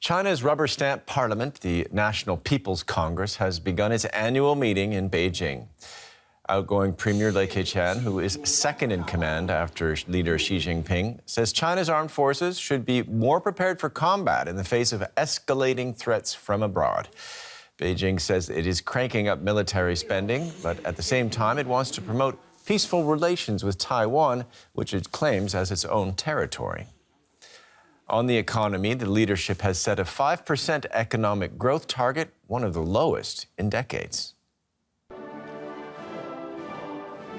China's rubber-stamp parliament, the National People's Congress, has begun its annual meeting in Beijing. Outgoing Premier Li Qiang, who is second in command after leader Xi Jinping, says China's armed forces should be more prepared for combat in the face of escalating threats from abroad. Beijing says it is cranking up military spending, but at the same time it wants to promote peaceful relations with Taiwan, which it claims as its own territory. On the economy, the leadership has set a 5% economic growth target, one of the lowest in decades.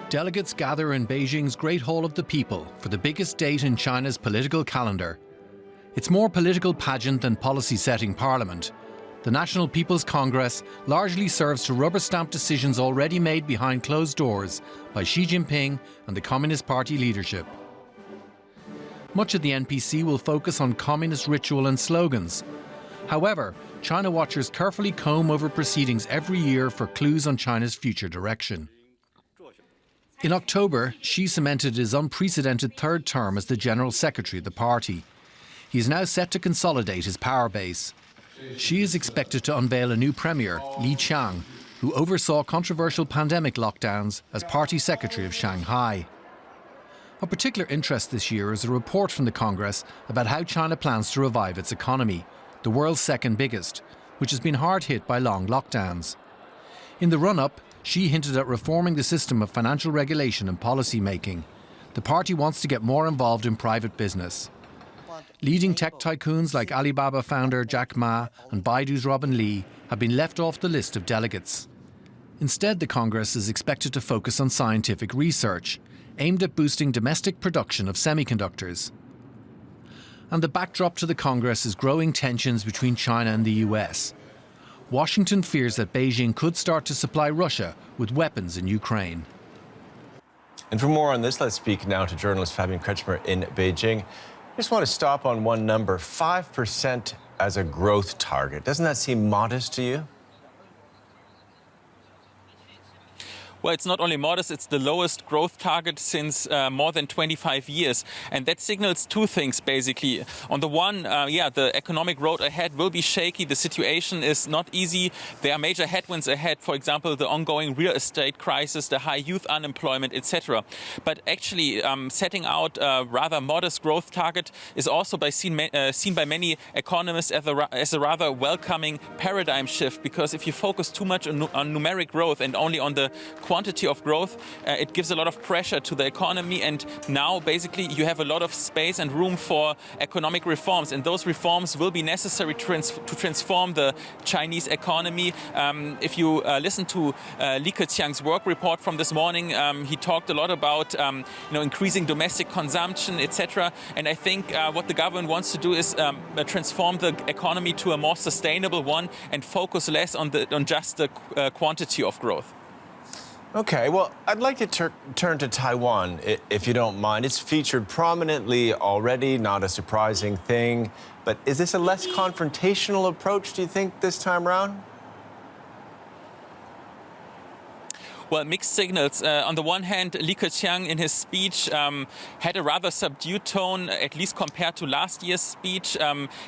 Delegates gather in Beijing's Great Hall of the People for the biggest date in China's political calendar. It's more political pageant than policy-setting parliament. The National People's Congress largely serves to rubber-stamp decisions already made behind closed doors by Xi Jinping and the Communist Party leadership. Much of the NPC will focus on communist ritual and slogans. However, China watchers carefully comb over proceedings every year for clues on China's future direction. In October, Xi cemented his unprecedented third term as the General Secretary of the party. He is now set to consolidate his power base. Xi is expected to unveil a new premier, Li Qiang, who oversaw controversial pandemic lockdowns as party secretary of Shanghai. Of particular interest this year is a report from the Congress about how China plans to revive its economy, the world's second biggest, which has been hard hit by long lockdowns. In the run-up, Xi hinted at reforming the system of financial regulation and policy making. The party wants to get more involved in private business. Leading tech tycoons like Alibaba founder Jack Ma and Baidu's Robin Li have been left off the list of delegates. Instead, the Congress is expected to focus on scientific research, aimed at boosting domestic production of semiconductors. And the backdrop to the Congress is growing tensions between China and the US. Washington fears that Beijing could start to supply Russia with weapons in Ukraine. And for more on this, let's speak now to journalist Fabian Kretschmer in Beijing. I just want to stop on one number, 5% as a growth target. Doesn't that seem modest to you? Well, it's not only modest, it's the lowest growth target since more than 25 years. And that signals two things, basically. On the one, the economic road ahead will be shaky. The situation is not easy. There are major headwinds ahead, for example, the ongoing real estate crisis, the high youth unemployment, etc. But actually, setting out a rather modest growth target is also seen by many economists as a rather welcoming paradigm shift, because if you focus too much on numeric growth and only on the quantity of growth, it gives a lot of pressure to the economy, and now basically you have a lot of space and room for economic reforms, and those reforms will be necessary to transform the Chinese economy. If you listen to Li Qiang's work report from this morning, he talked a lot about increasing domestic consumption, etc. And I think what the government wants to do is transform the economy to a more sustainable one and focus less on just the quantity of growth. Okay, well, I'd like to turn to Taiwan, if you don't mind. It's featured prominently already, not a surprising thing. But is this a less confrontational approach, do you think, this time around? Well, mixed signals. On the one hand, Li Qiang in his speech had a rather subdued tone, at least compared to last year's speech.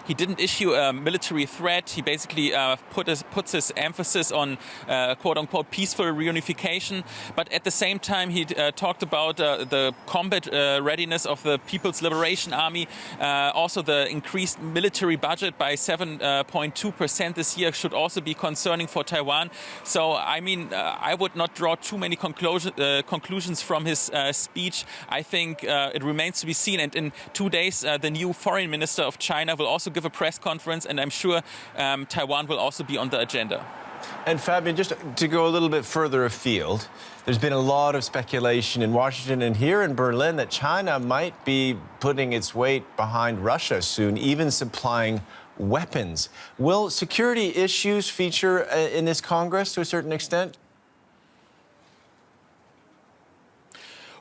He didn't issue a military threat. He basically puts his emphasis on quote-unquote peaceful reunification. But at the same time, he talked about the combat readiness of the People's Liberation Army. Also, the increased military budget by 7.2% this year should also be concerning for Taiwan. So, I mean, I would not draw too many conclusions from his speech. I think it remains to be seen. And in 2 days, the new foreign minister of China will also give a press conference, and I'm sure Taiwan will also be on the agenda. And Fabian, just to go a little bit further afield, there's been a lot of speculation in Washington and here in Berlin that China might be putting its weight behind Russia soon, even supplying weapons. Will security issues feature in this Congress to a certain extent?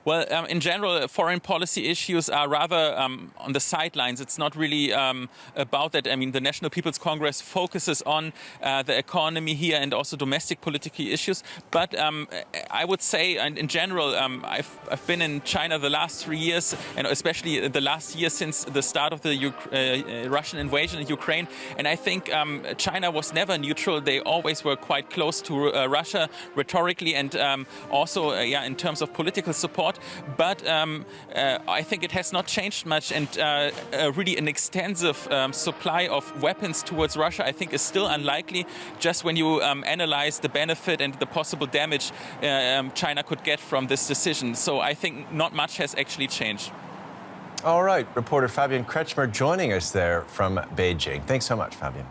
Well, in general, foreign policy issues are rather on the sidelines. It's not really about that. I mean, the National People's Congress focuses on the economy here and also domestic political issues. But I would say, and in general, I've been in China the last 3 years, and especially the last year since the start of the Russian invasion in Ukraine. And I think China was never neutral. They always were quite close to Russia rhetorically and also in terms of political support. But I think it has not changed much, and really an extensive supply of weapons towards Russia I think is still unlikely, just when you analyze the benefit and the possible damage China could get from this decision. So I think not much has actually changed. All right, reporter Fabian Kretschmer joining us there from Beijing. Thanks so much, Fabian.